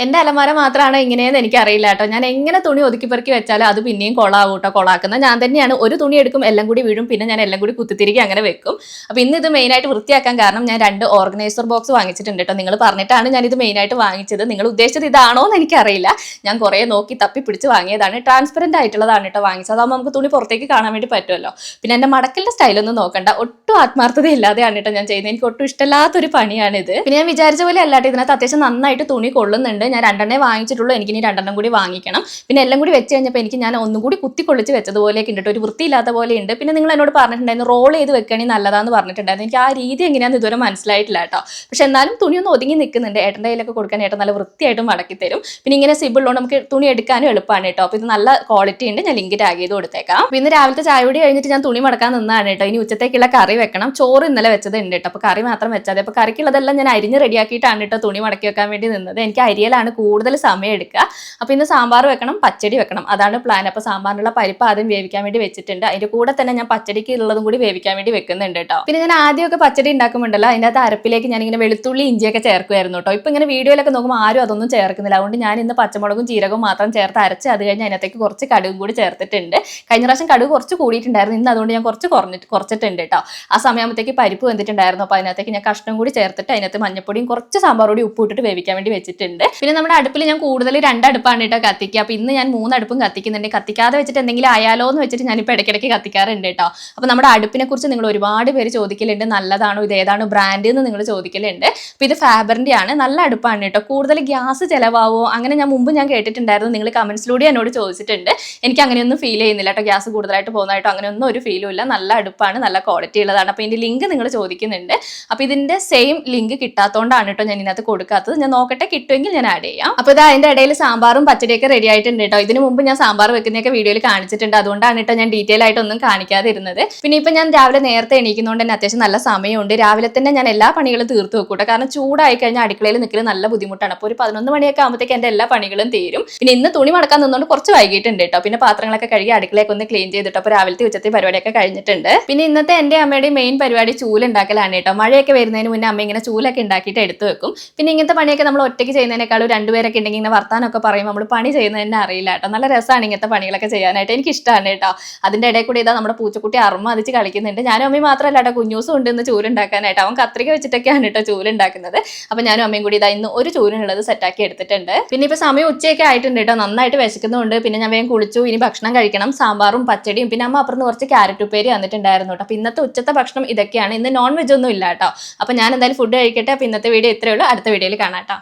എന്റെ അലമാര മാത്രമാണ് ഇങ്ങനെയെന്ന് എനിക്കറിയില്ല കേട്ടോ. ഞാൻ എങ്ങനെ തുണി ഒതുക്കി പെറുക്കി വെച്ചാലും അത് പിന്നെയും കൊളാവും കേട്ടോ. കൊളാക്കുന്നത് ഞാൻ തന്നെയാണ്. ഒരു തുണി എടുക്കും, എല്ലാം കൂടി വീഴും, പിന്നെ ഞാൻ എല്ലാം കൂടി കുത്തിത്തിരികെ അങ്ങനെ വെക്കും. അപ്പോൾ ഇന്ന് ഇത് മെയിനായിട്ട് വൃത്തിയാക്കാൻ കാരണം ഞാൻ 2 ഓർഗനൈസർ ബോക്സ് വാങ്ങിച്ചിട്ടുണ്ട് കേട്ടോ. നിങ്ങൾ പറഞ്ഞിട്ടാണ് ഞാൻ ഇത് മെയിനായിട്ട് വാങ്ങിച്ചത്. നിങ്ങൾ ഉദ്ദേശിച്ചത് ഇതാണോ എന്ന് എനിക്കറിയില്ല. ഞാൻ കുറേ നോക്കി തപ്പി പിടിച്ച് വാങ്ങിയതാണ്. ട്രാൻസ്പെറന്റ് ആയിട്ടുള്ളതാണ് കേട്ടോ വാങ്ങിച്ചത്. അതാകുമ്പോൾ നമുക്ക് തുണി പുറത്തേക്ക് കാണാൻ വേണ്ടി പറ്റുമല്ലോ. പിന്നെ എൻ്റെ മടക്കലിന്റെ സ്റ്റൈലൊന്നും നോക്കണ്ട, ഒട്ടും ആത്മാർത്ഥതയില്ലാതെയാണ് കേട്ടോ ഞാൻ ചെയ്യുന്നത്. എനിക്ക് ഒട്ടും ഇഷ്ടമില്ലാത്തൊരു പണിയാണിത്. പിന്നെ ഞാൻ വിചാരിച്ച പോലെ അല്ലാട്ട് ഇതിനകത്ത് അത്യാവശ്യം നന്നായിട്ട് തുണി കൊള്ളുന്നുണ്ട്. ഞാൻ 2 വാങ്ങിച്ചിട്ടുള്ളൂ, എനിക്ക് ഇനി 2 കൂടി വാങ്ങിക്കണം. പിന്നെ എല്ലാം കൂടി വെച്ച് കഴിഞ്ഞപ്പോൾ എനിക്ക് ഞാൻ ഒന്നും കൂടി കുത്തിക്കൊള്ളിച്ച് വെച്ചതുപോലെയൊക്കെ ഉണ്ട്, ഒരു വൃത്തിയില്ലാത്ത പോലെ ഉണ്ട്. പിന്നെ നിങ്ങൾ എന്നോട് പറഞ്ഞിട്ടുണ്ടായിരുന്നു റോൾ ചെയ്ത് വെക്കുകയാണെങ്കിൽ നല്ലതാന്ന് പറഞ്ഞിട്ടുണ്ടായിരുന്നു. എനിക്ക് ആ രീതി എങ്ങനെയാണെന്ന് ഇതുവരെ മനസ്സിലായിട്ടില്ല കേട്ടോ. പക്ഷെ എന്നാലും തുണിയൊന്നും ഒതുങ്ങി നിൽക്കുന്നുണ്ട്. ഏട്ടൻ്റെ കയ്യിലൊക്കെ കൊടുക്കാൻ ഏട്ടൻ നല്ല വൃത്തിയായിട്ട് മടക്കി തരും. പിന്നെ ഇങ്ങനെ സിബിളുകൊണ്ട് നമുക്ക് തുണി എടുക്കാനും എളുപ്പമാണ് കേട്ടോ. അപ്പോൾ ഇത് നല്ല ക്വാളിറ്റി ഉണ്ട്. ഞാൻ ലിങ്ക് ടാഗ് ചെയ്ത് കൊടുത്തേക്കാം. പിന്നെ രാവിലത്തെ ചായ കൂടി കഴിഞ്ഞിട്ട് ഞാൻ തുണി മടക്കാൻ നിന്നാണ് കേട്ടോ. ഇനി ഉച്ചത്തേക്കുള്ള കറി വെക്കണം. ചോറ് ഇന്നലെ വെച്ചത് ഉണ്ട് കേട്ടോ. അപ്പോൾ കറി മാത്രം വെച്ചാൽ അപ്പോൾ കറിക്കുള്ളതെല്ലാം ഞാൻ അരിഞ്ഞ് റെഡിയാക്കിയിട്ടാണ് കേട്ടോ തുണി മടക്കി വെക്കാൻ വേണ്ടി നിന്നത്. എനിക്ക് അരിയലാണ് കൂടുതൽ സമയം എടുക്കുക. അപ്പോൾ ഇന്ന് സാമ്പാർ വെക്കണം, പച്ചടി വെക്കണം, അതാണ് പ്ലാൻ. അപ്പോൾ സാമ്പാറിനുള്ള പരിപ്പ് ആദ്യം വേവിക്കാൻ വേണ്ടി വെച്ചിട്ടുണ്ട്. അതിന്റെ കൂടെ തന്നെ ഞാൻ പച്ചടിക്ക് ഉള്ളതും കൂടി വേവിക്കാൻ വേണ്ടി വെക്കുന്നുണ്ട് കേട്ടോ. പിന്നെ ഞാൻ ആദ്യമൊക്കെ പച്ചടി ഉണ്ടാക്കുമ്പോണ്ടല്ലോ അതിൻ്റെ അകത്ത് അരപ്പിലേക്ക് ഞാൻ ഇങ്ങനെ വെളുത്തുള്ളി ഇഞ്ചിയൊക്കെ ചേർക്കുമായിരുന്നു കേട്ടോ. ഇപ്പൊ ഇങ്ങനെ വീഡിയോയിലൊക്കെ നോക്കുമ്പോൾ ആരും അതൊന്നും ചേർക്കുന്നില്ല. അതുകൊണ്ട് ഞാൻ ഇന്ന് പച്ചമുളകും ജീരകവും മാത്രം ചേർത്ത് അരച്ച് അത് കഴിഞ്ഞ് അതിനകത്തേക്ക് കുറച്ച് കടുകും കൂടി ചേർത്തിട്ടുണ്ട്. കഴിഞ്ഞ പ്രാവശ്യം കടുക് കുറച്ച് കൂടിയിട്ടുണ്ടായിരുന്നു, ഇന്ന് അതുകൊണ്ട് ഞാൻ കുറച്ചിട്ടുണ്ട് കേട്ടോ. ആ സമയത്തേക്ക് പരിപ്പ് വെന്തിട്ടുണ്ടായിരുന്നു. അപ്പോൾ അതിനകത്തേക്ക് ഞാൻ കഷ്ണം കൂടി ചേർത്തിട്ട് അതിനകത്ത് മഞ്ഞപ്പൊടിയും കുറച്ച് സാമ്പാർ പൊടി ഉപ്പ് ഇട്ടിട്ട് വേവിക്കാൻ വേണ്ടി വെച്ചിട്ടുണ്ട്. പിന്നെ നമ്മുടെ അടുപ്പിൽ ഞാൻ കൂടുതൽ 2 അടുപ്പാണ് കേട്ടോ കത്തിക്കുക. അപ്പോൾ ഇന്ന് ഞാൻ 3 അടുപ്പും കത്തിക്കുന്നുണ്ട്. കത്തിക്കാതെ വെച്ചിട്ട് എന്തെങ്കിലും ആയാലോ എന്ന് വെച്ചിട്ട് ഞാനിപ്പോൾ ഇടയ്ക്കിടയ്ക്ക് കത്തിക്കാറുണ്ട് കേട്ടോ. അപ്പോൾ നമ്മുടെ അടുപ്പിനെ കുറിച്ച് നിങ്ങൾ ഒരുപാട് പേര് ചോദിക്കലുണ്ട്, നല്ലതാണോ, ഇത് ഏതാണ് ബ്രാൻഡ് എന്ന് നിങ്ങൾ ചോദിക്കലുണ്ട്. അപ്പോൾ ഇത് ഫാബറിൻ്റെ ആണ്, നല്ല അടുപ്പാണ് കേട്ടോ. കൂടുതൽ ഗ്യാസ് ചിലവാവോ അങ്ങനെ ഞാൻ കേട്ടിട്ടുണ്ടായിരുന്നു. നിങ്ങൾ കമന്റ്സിലൂടെ എന്നോട് ചോദിച്ചിട്ടുണ്ട്. എനിക്ക് അങ്ങനെയൊന്നും ഫീൽ ചെയ്യുന്നില്ല കേട്ടോ. ഗ്യാസ് കൂടുതലായിട്ട് പോകുന്നതായിട്ടോ അങ്ങനെയൊന്നും ഒരു ഫീലും ഇല്ല. നല്ല അടുപ്പാണ്, നല്ല ക്വാളിറ്റി ഉള്ളതാണ്. അപ്പോൾ ഇതിൻ്റെ ലിങ്ക് നിങ്ങൾ ചോദിക്കുന്നുണ്ട്. അപ്പോൾ ഇതിൻ്റെ സെയിം ലിങ്ക് കിട്ടാത്തതുകൊണ്ടാണ് കേട്ടോ ഞാൻ ഇതിനകത്ത് കൊടുക്കാത്തത്. ഞാൻ നോക്കട്ടെ, കിട്ടുമെങ്കിൽ ഞാൻ ആഡ് ചെയ്യാം. അപ്പോൾ ഇത് അതിൻ്റെ ഇടയിൽ സാമ്പാറും പച്ചടിയൊക്കെ റെഡി ആയിട്ടുണ്ട് കേട്ടോ. ഇതിന് മുമ്പ് ഞാൻ സാമ്പാർ വെക്കുന്നതൊക്കെ വീഡിയോയിൽ കാണിച്ചിട്ടുണ്ട്. അതുകൊണ്ടാണ് കേട്ടോ ഞാൻ ഡീറ്റെയിൽ ആയിട്ടൊന്നും കാണിക്കാതിരുന്നത്. പിന്നെ ഇപ്പം ഞാൻ രാവിലെ നേരത്തെ എണീക്കുന്നതുകൊണ്ട് തന്നെ അത്യാവശ്യം നല്ല സമയമുണ്ട്. രാവിലെ തന്നെ ഞാൻ എല്ലാ പണികളും തീർത്ത് വെക്കൂട്ടോ. കാരണം ചൂടായി കഴിഞ്ഞാൽ അടുക്കളയിൽ നിൽക്കൽ നല്ല ബുദ്ധിമുട്ടാണ്. അപ്പോൾ ഒരു 11 മണിയൊക്കെ ആകുമ്പോഴത്തേക്ക് എൻ്റെ എല്ലാ പണികളും തീരും. പിന്നെ ഇന്ന് തുണി മടക്കാൻ നിന്നുകൊണ്ട് കുറച്ച് വൈകിട്ടുണ്ട് കേട്ടോ. പിന്നെ പാത്രങ്ങളൊക്കെ കഴുകി അടുക്കളയൊക്കെ ഒന്ന് ക്ലീൻ ചെയ്തിട്ടോ. അപ്പോൾ രാവിലത്തെ ഉച്ചത്തെ പരിപാടിയൊക്കെ കഴിഞ്ഞിട്ടുണ്ട്. പിന്നെ ഇന്നത്തെ എൻ്റെ അമ്മയുടെ മെയിൻ പരിപാടി ചൂലുണ്ടാക്കലാണ് കേട്ടോ. മഴയൊക്കെ വരുന്നതിന് മുന്നേ അമ്മ ഇങ്ങനെ ചൂലൊക്കെ ഉണ്ടാക്കിയിട്ട് എടുത്ത് വെക്കും. പിന്നെ ഇങ്ങനത്തെ പണിയൊക്കെ നമ്മൾ ഒറ്റയ്ക്ക് ചെയ്യുന്നതിനേക്കാളും 2 പേരൊക്കെ ഉണ്ടെങ്കിൽ ഇങ്ങനെ വർത്താനൊക്കെ പറയുമ്പോൾ നമ്മൾ പണി ചെയ്യുന്നതന്നെ അറിയില്ല കേട്ടോ. നല്ല രസമാണ് ഇങ്ങനത്തെ പണികളൊക്കെ ചെയ്യാനായിട്ട്. എനിക്ക് ഇഷ്ടമാണ് കേട്ടോ. അതിൻ്റെ ഇടയിൽ കൂടി ഇതാ നമ്മുടെ പൂച്ചക്കുട്ടി അറുമതിച്ച് കളിക്കുന്നുണ്ട്. ഞാനും അമ്മയും മാത്രമല്ല കേട്ടോ, കുഞ്ഞൂസും ഉണ്ട് ഇന്ന് ചൂലുണ്ടാക്കാനായിട്ട്. അവൻ കത്രിക വെച്ചിട്ടൊക്കെയാണ് കേട്ടോ ചൂലുണ്ടാക്കുന്നത്. അപ്പോൾ ഞാനും അമ്മയും കൂടി ഇതാ ഇന്ന് ഒരു ചൂലിനുള്ളത് സെറ്റാക്കി എടുത്തിട്ടുണ്ട്. പിന്നെ ഇപ്പോൾ സമയം ഉച്ചയൊക്കെ ആയിട്ടുണ്ട് കേട്ടോ. നന്നായിട്ട് വിശക്കുന്നുണ്ട്. പിന്നെ ഞാൻ വേഗം കുളിച്ചു. ഇനി ഭക്ഷണം കഴിക്കണം. സാമ്പാറും പച്ചടിയും പിന്നെ അമ്മ അപ്പുറത്ത് കുറച്ച് ക്യാരറ്റ് ഉപ്പേരി വന്നിട്ടുണ്ടായിരുന്നു കേട്ടോ. അപ്പോൾ ഇന്നത്തെ ഉച്ചത്തെ ഭക്ഷണം ഇതൊക്കെയാണ്. ഇന്ന് നോൺ വെജ് ഒന്നും ഇല്ല കേട്ടോ. അപ്പോൾ ഞാൻ എന്തായാലും ഫുഡ് കഴിക്കട്ടെ. അപ്പോൾ ഇന്നത്തെ വീഡിയോ ഇത്രയേ ഉള്ളൂ. അടുത്ത വീഡിയോയിൽ കാണാം കേട്ടോ.